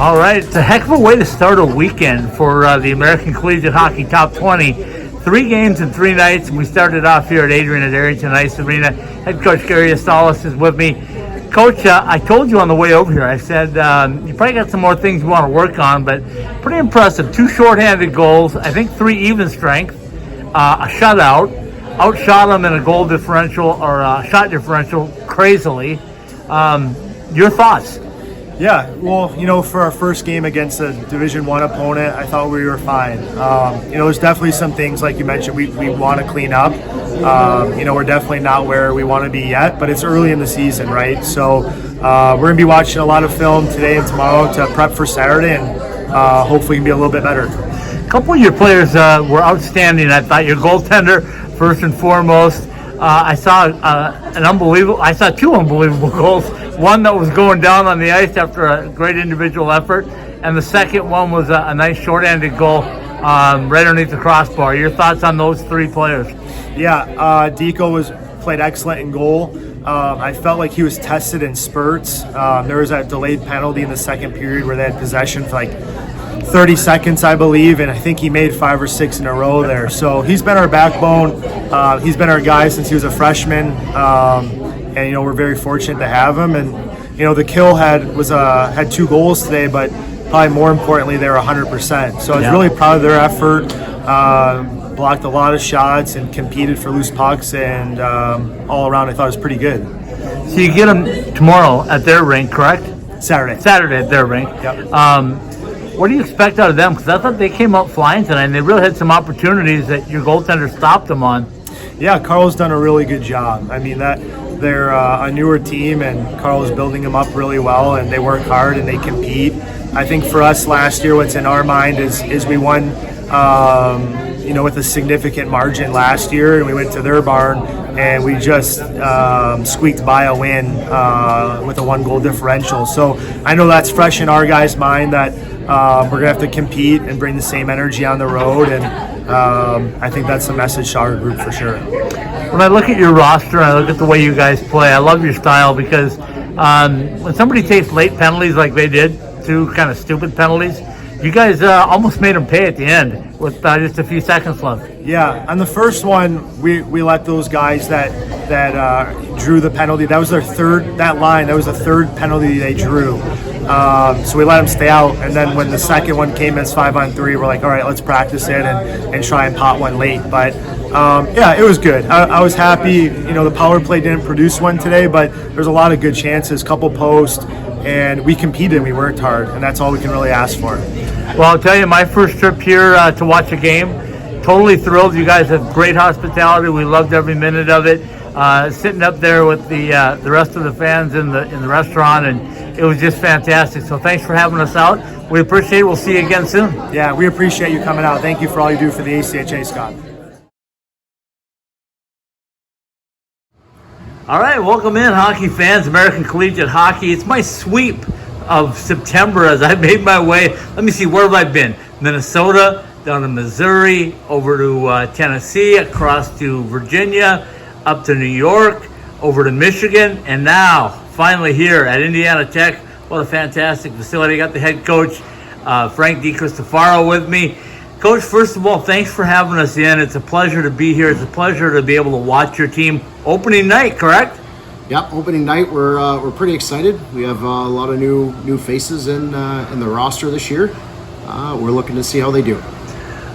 All right, it's a heck of a way to start a weekend for the American Collegiate Hockey Top 20. 3 games in 3 nights, and we started off here at Adrian at Arrington Ice Arena. Head coach Gary Astalis is with me. Coach, I told you on the way over here, I said you probably got some more things you want to work on, but pretty impressive. 2 shorthanded goals, I think 3 even strength, a shutout, outshot them in a goal differential or a shot differential crazily. Your thoughts? Yeah, well, for our first game against a Division I opponent, I thought we were fine. There's definitely some things, like you mentioned, we want to clean up. We're definitely not where we want to be yet, but it's early in the season, right? So we're going to be watching a lot of film today and tomorrow to prep for Saturday, and hopefully we can be a little bit better. A couple of your players were outstanding. I thought your goaltender, first and foremost. I saw 2 unbelievable goals. One that was going down on the ice after a great individual effort, and the second one was a nice short-handed goal right underneath the crossbar. Your thoughts on those 3 players? Yeah, Deco played excellent in goal. I felt like he was tested in spurts. There was that delayed penalty in the second period where they had possession for like 30 seconds, I believe, and I think he made 5 or 6 in a row there. So he's been our backbone. He's been our guy since he was a freshman, and we're very fortunate to have him. And the Kill had 2 goals today, but probably more importantly, they were 100%. So I was really proud of their effort. Blocked a lot of shots and competed for loose pucks, and all around I thought it was pretty good. So you get them tomorrow at their rink, correct? Saturday at their rink. Yep. What do you expect out of them? Because I thought they came up flying tonight, and they really had some opportunities that your goaltender stopped them on. Yeah, Carl's done a really good job. I mean, they're a newer team, and Carl's building them up really well, and they work hard and they compete. I think for us last year, what's in our mind is we won, with a significant margin last year, and we went to their barn and we just squeaked by a win with a 1-goal differential. So I know that's fresh in our guys' mind that we're going to have to compete and bring the same energy on the road, and I think that's the message to our group for sure. When I look at your roster and I look at the way you guys play, I love your style because when somebody takes late penalties like they did, 2 kind of stupid penalties, you guys almost made them pay at the end with just a few seconds left. Yeah, on the first one, we let those guys that drew the penalty. That was their third. That line. That was the 3rd penalty they drew. So we let them stay out, and then when the second one came as 5-on-3, we're like, all right, let's practice it and try and pot one late. But it was good. I was happy. The power play didn't produce one today, but there's a lot of good chances, couple posts, and we competed and we worked hard, and that's all we can really ask for. Well, I'll tell you, my first trip here to watch a game, totally thrilled. You guys have great hospitality. We loved every minute of it. Sitting up there with the rest of the fans in the restaurant, and it was just fantastic. So thanks for having us out. We appreciate it. We'll see you again soon. Yeah, we appreciate you coming out. Thank you for all you do for the ACHA, Scott. All right, welcome in, hockey fans, American Collegiate Hockey. It's my sweep of September as I made my way. Let me see, where have I been? Minnesota, down to Missouri, over to Tennessee, across to Virginia, up to New York, over to Michigan, and now finally here at Indiana Tech. What a fantastic facility. I got the head coach, Frank DiCristofaro, with me. Coach, first of all, thanks for having us in. It's a pleasure to be here. It's a pleasure to be able to watch your team opening night, correct? Yep, opening night. We're pretty excited. We have a lot of new faces in the roster this year. We're looking to see how they do.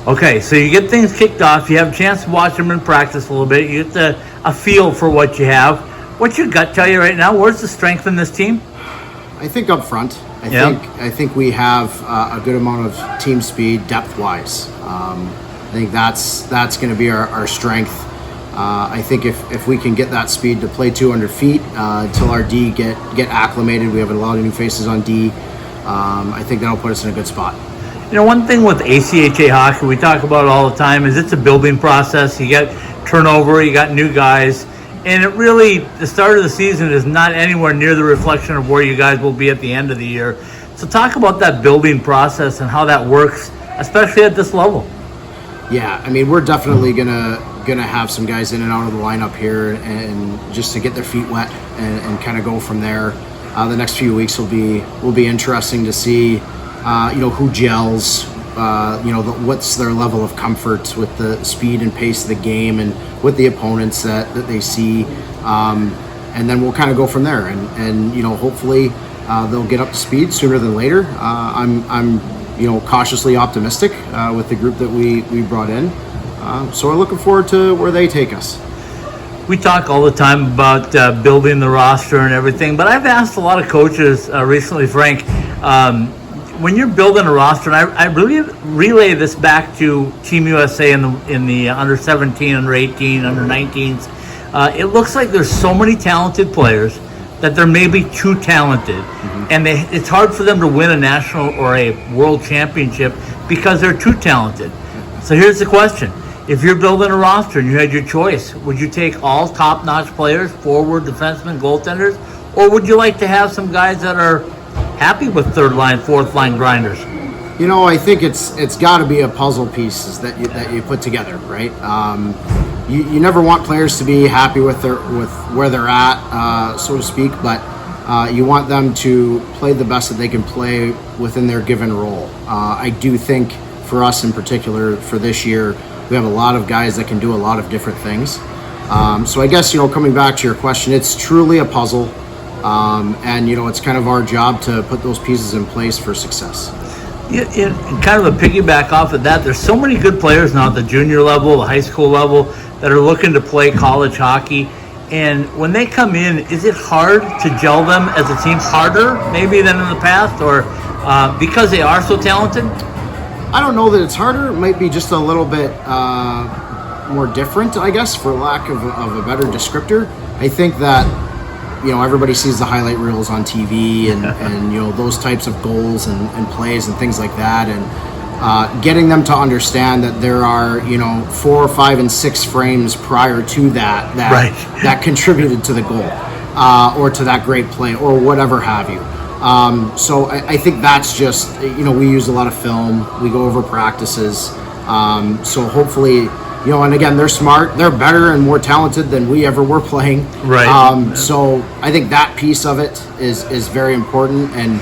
Okay, so you get things kicked off. You have a chance to watch them in practice a little bit. You get a feel for what you have. What's your gut tell you right now? Where's the strength in this team? I think up front. I think we have a good amount of team speed depth-wise. I think that's going to be our strength. I think if we can get that speed to play 200 feet until our D get acclimated, we have a lot of new faces on D. I think that'll put us in a good spot. One thing with ACHA hockey we talk about all the time is it's a building process. You got turnover, you got new guys, and it really, the start of the season is not anywhere near the reflection of where you guys will be at the end of the year. So talk about that building process and how that works, especially at this level. Yeah, I mean, we're definitely gonna have some guys in and out of the lineup here, and just to get their feet wet and kind of go from there. The next few weeks will be interesting to see who gels, what's their level of comfort with the speed and pace of the game and with the opponents that they see. And then we'll kind of go from there. And hopefully they'll get up to speed sooner than later. I'm cautiously optimistic with the group that we brought in. So we're looking forward to where they take us. We talk all the time about building the roster and everything, but I've asked a lot of coaches recently, Frank, when you're building a roster, and I really relay this back to Team USA in the under 17, under 18, under 19s. It looks like there's so many talented players that they're maybe too talented, and it's hard for them to win a national or a world championship because they're too talented. So here's the question. If you're building a roster and you had your choice, would you take all top-notch players, forward, defensemen, goaltenders, or would you like to have some guys that are happy with third-line, fourth-line grinders? I think it's got to be a puzzle pieces that you put together, right? You never want players to be happy with where they're at, so to speak, but you want them to play the best that they can play within their given role. I do think for us in particular for this year, we have a lot of guys that can do a lot of different things. So I guess, coming back to your question, it's truly a puzzle. And, it's kind of our job to put those pieces in place for success. Yeah, kind of a piggyback off of that, there's so many good players now at the junior level, the high school level, that are looking to play college hockey. And when they come in, is it hard to gel them as a team, harder maybe than in the past, or because they are so talented? I don't know that it's harder. It might be just a little bit more different, I guess, for lack of a better descriptor. I think that, everybody sees the highlight reels on TV and those types of goals and plays and things like that. And getting them to understand that there are, 4, 5, and 6 frames prior to that contributed to the goal or to that great play or whatever have you. So I think that's just, we use a lot of film. We go over practices. So hopefully, and again, they're smart. They're better and more talented than we ever were playing. Right. So I think that piece of it is very important. And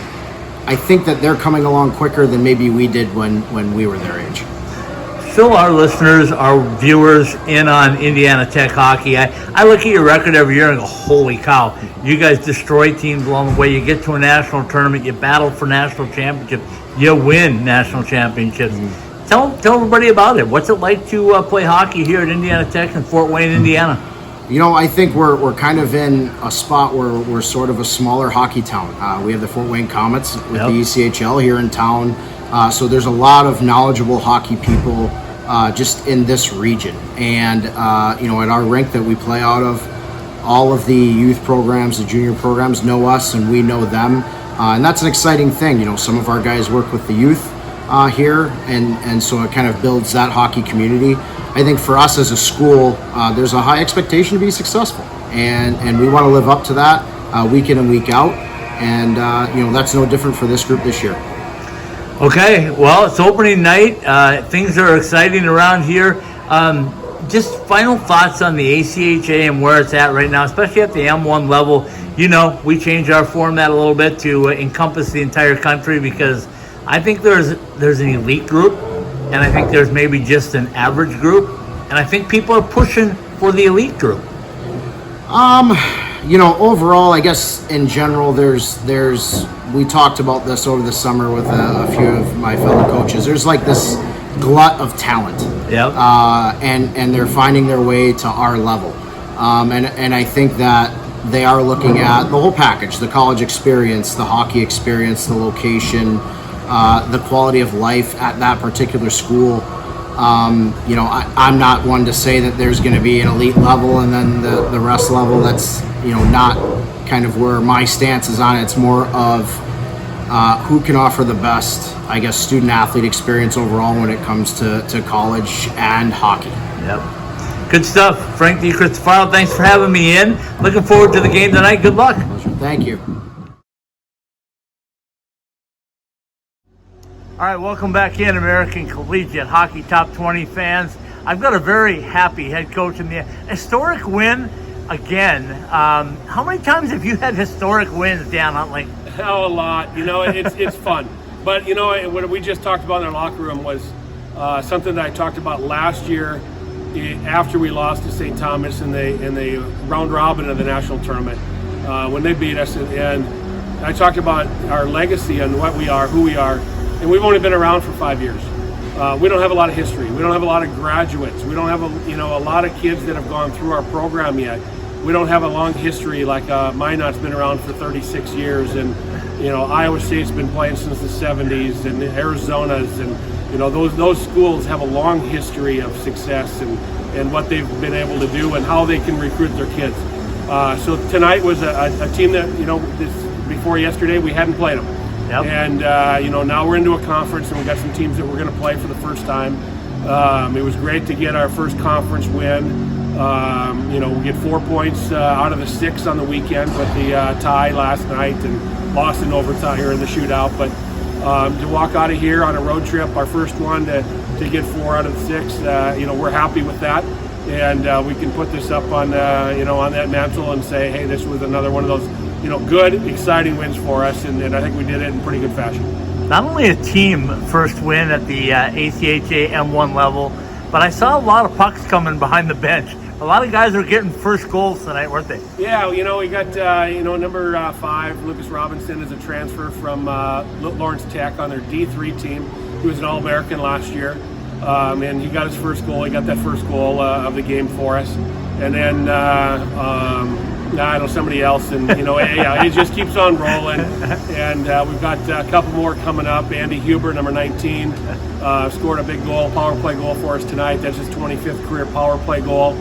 I think that they're coming along quicker than maybe we did when we were their age. Fill our listeners, our viewers in on Indiana Tech hockey. I look at your record every year and go, holy cow, you guys destroy teams along the way. You get to a national tournament, you battle for national championship, you win national championships. Tell everybody about it. What's it like to play hockey here at Indiana Tech in Fort Wayne, Indiana? I think we're kind of in a spot where we're sort of a smaller hockey town. We have the Fort Wayne Comets with the ECHL here in town. So there's a lot of knowledgeable hockey people just in this region. And, at our rink that we play out of, all of the youth programs, the junior programs know us and we know them. And that's an exciting thing. Some of our guys work with the youth here. And so it kind of builds that hockey community. I think for us as a school, there's a high expectation to be successful. And we want to live up to that week in and week out. And, that's no different for this group this year. Okay, well, it's opening night. Things are exciting around here. Just final thoughts on the ACHA and where it's at right now, especially at the M1 level. We changed our format a little bit to encompass the entire country because I think there's an elite group, and I think there's maybe just an average group, and I think people are pushing for the elite group. Overall, I guess in general, we talked about this over the summer with a few of my fellow coaches. There's like this glut of talent. Yep. And they're finding their way to our level. And I think that they are looking at the whole package, the college experience, the hockey experience, the location, the quality of life at that particular school. I'm not one to say that there's going to be an elite level and then the rest level. That's, not kind of where my stance is on it. It's more of who can offer the best, I guess, student athlete experience overall when it comes to college and hockey. Yep. Good stuff. Frank DiCristofaro, thanks for having me in. Looking forward to the game tonight. Good luck. Thank you. All right, welcome back in, American Collegiate Hockey Top 20 fans. I've got a very happy head coach in the historic win again. How many times have you had historic wins, Dan Huntley? Oh, a lot. It's fun. But what we just talked about in our locker room was something that I talked about last year after we lost to St. Thomas in the round robin of the national tournament when they beat us, and I talked about our legacy and what we are, who we are, and we've only been around for 5 years. We don't have a lot of history. We don't have a lot of graduates. We don't have a lot of kids that have gone through our program yet. We don't have a long history like Minot's been around for 36 years, and Iowa State's been playing since the 70s, and Arizona's, and those schools have a long history of success and what they've been able to do and how they can recruit their kids. So tonight was a team that before yesterday we hadn't played them. Yep. And now we're into a conference, and we got some teams that we're going to play for the first time. It was great to get our first conference win. We get 4 points out of the 6 on the weekend with the tie last night and lost in overtime here in the shootout. But to walk out of here on a road trip, our first one, to get 4 out of the 6, we're happy with that. And we can put this up on on that mantle and say, hey, this was another one of those good, exciting wins for us, and I think we did it in pretty good fashion. Not only a team first win at the ACHA M1 level, but I saw a lot of pucks coming behind the bench. A lot of guys are getting first goals tonight, weren't they? Yeah, we got number 5, Lucas Robinson, is a transfer from Lawrence Tech on their D3 team. He was an All-American last year, and he got his first goal. He got that first goal of the game for us, and then. I know somebody else, and it just keeps on rolling. And we've got a couple more coming up. Andy Huber, number 19, scored a big goal, power play goal for us tonight. That's his 25th career power play goal,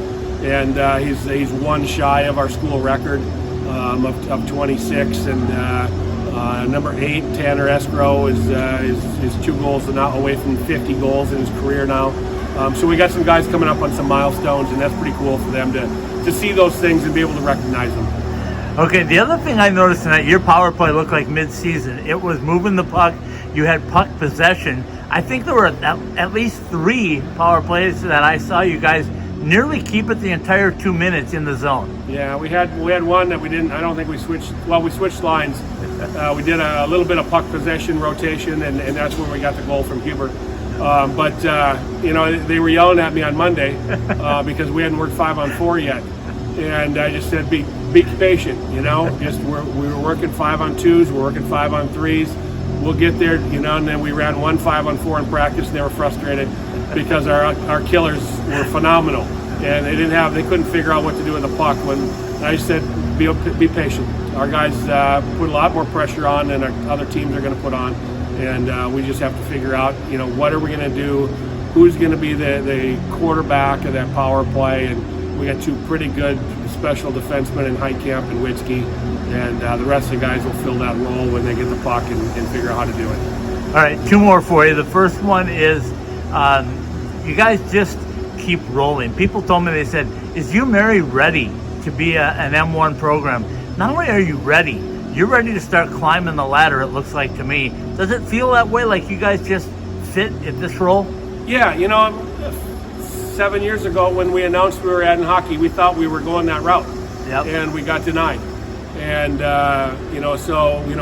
and he's one shy of our school record of 26. And number 8, Tanner Escrow, is 2 goals and not away from 50 goals in his career now. So we got some guys coming up on some milestones, and that's pretty cool for them to see those things and be able to recognize them. Okay, the other thing I noticed tonight, your power play looked like mid-season. It was moving the puck. You had puck possession. I think there were at least 3 power plays that I saw you guys nearly keep it the entire 2 minutes in the zone. Yeah, we had one that we didn't. I don't think we switched. Well, we switched lines. We did a little bit of puck possession rotation, and that's when we got the goal from Huber. But they were yelling at me on Monday because we hadn't worked 5-on-4 yet, and I just said, be patient. We were working 5-on-2s, we're working 5-on-3s. We'll get there, and then we ran 1 5-on-4 in practice, and they were frustrated because our killers were phenomenal, and they couldn't figure out what to do with the puck. When I just said, be patient. Our guys put a lot more pressure on than our other teams are going to put on. And we just have to figure out, what are we going to do? Who's going to be the quarterback of that power play? And we got 2 pretty good special defensemen in Heitkamp and Witzke, and the rest of the guys will fill that role when they get the puck and figure out how to do it. All right, 2 more for you. The first one is you guys just keep rolling. People told me, they said, is UMary ready to be an M1 program? Not only are you ready, you're ready to start climbing the ladder, it looks like to me. Does it feel that way, like you guys just fit in this role? Yeah, 7 years ago when we announced we were adding hockey, we thought we were going that route. Yep. And we got denied. And,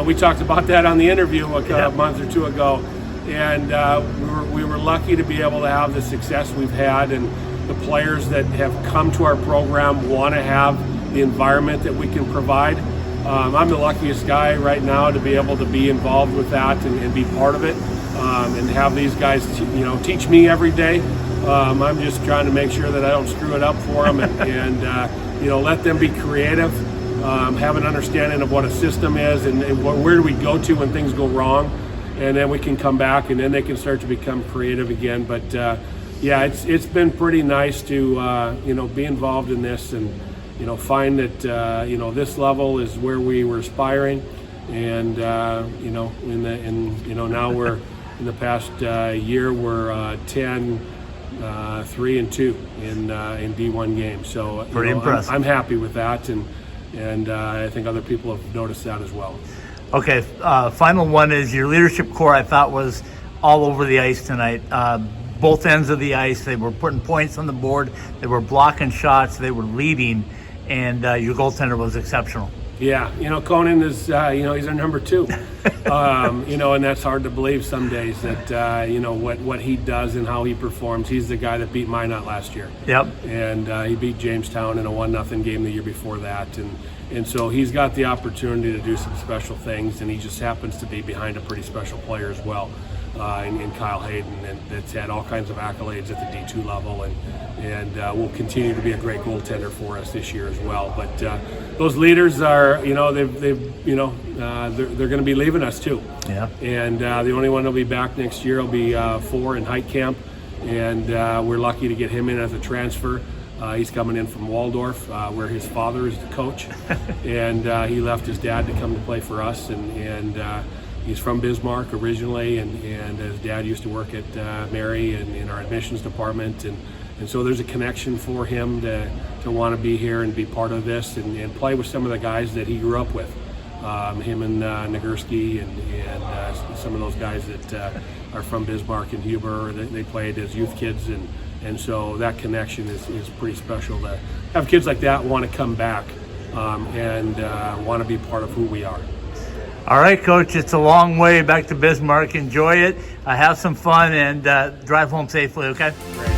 we talked about that on the interview a month or 2 ago. And we were lucky to be able to have the success we've had, and the players that have come to our program want to have the environment that we can provide. I'm the luckiest guy right now to be able to be involved with that and be part of it, and have these guys, teach me every day. I'm just trying to make sure that I don't screw it up for them, and let them be creative, have an understanding of what a system is, and where do we go to when things go wrong, and then we can come back, and then they can start to become creative again. But it's been pretty nice to be involved in this, and find that this level is where we were aspiring, and now we're in the past year we're 10, 3-2 in D1 games. So pretty impressive. I'm happy with that, and I think other people have noticed that as well. Okay, final one is your leadership core. I thought was all over the ice tonight. Both ends of the ice, they were putting points on the board. They were blocking shots. They were leading. And your goaltender was exceptional. Yeah, Conan is, he's our number 2. And that's hard to believe some days that, what he does and how he performs. He's the guy that beat Minot last year. Yep. And he beat Jamestown in a 1-0 game the year before that. And so he's got the opportunity to do some special things, and he just happens to be behind a pretty special player as well. In Kyle Hayden, and that's had all kinds of accolades at the D2 level, and will continue to be a great goaltender for us this year as well. But those leaders are, they're going to be leaving us too. Yeah. And the only one that'll be back next year will be 4 in Height Camp, and we're lucky to get him in as a transfer. He's coming in from Waldorf, where his father is the coach, and he left his dad to come to play for us, and he's from Bismarck originally, and his dad used to work at Mary and in our admissions department, and so there's a connection for him to want to be here and be part of this and play with some of the guys that he grew up with, him and Nagurski and some of those guys that are from Bismarck and Huber. They played as youth kids, and so that connection is pretty special to have kids like that want to come back and want to be part of who we are. All right, Coach, it's a long way back to Bismarck. Enjoy it. Have some fun and drive home safely, okay? Great.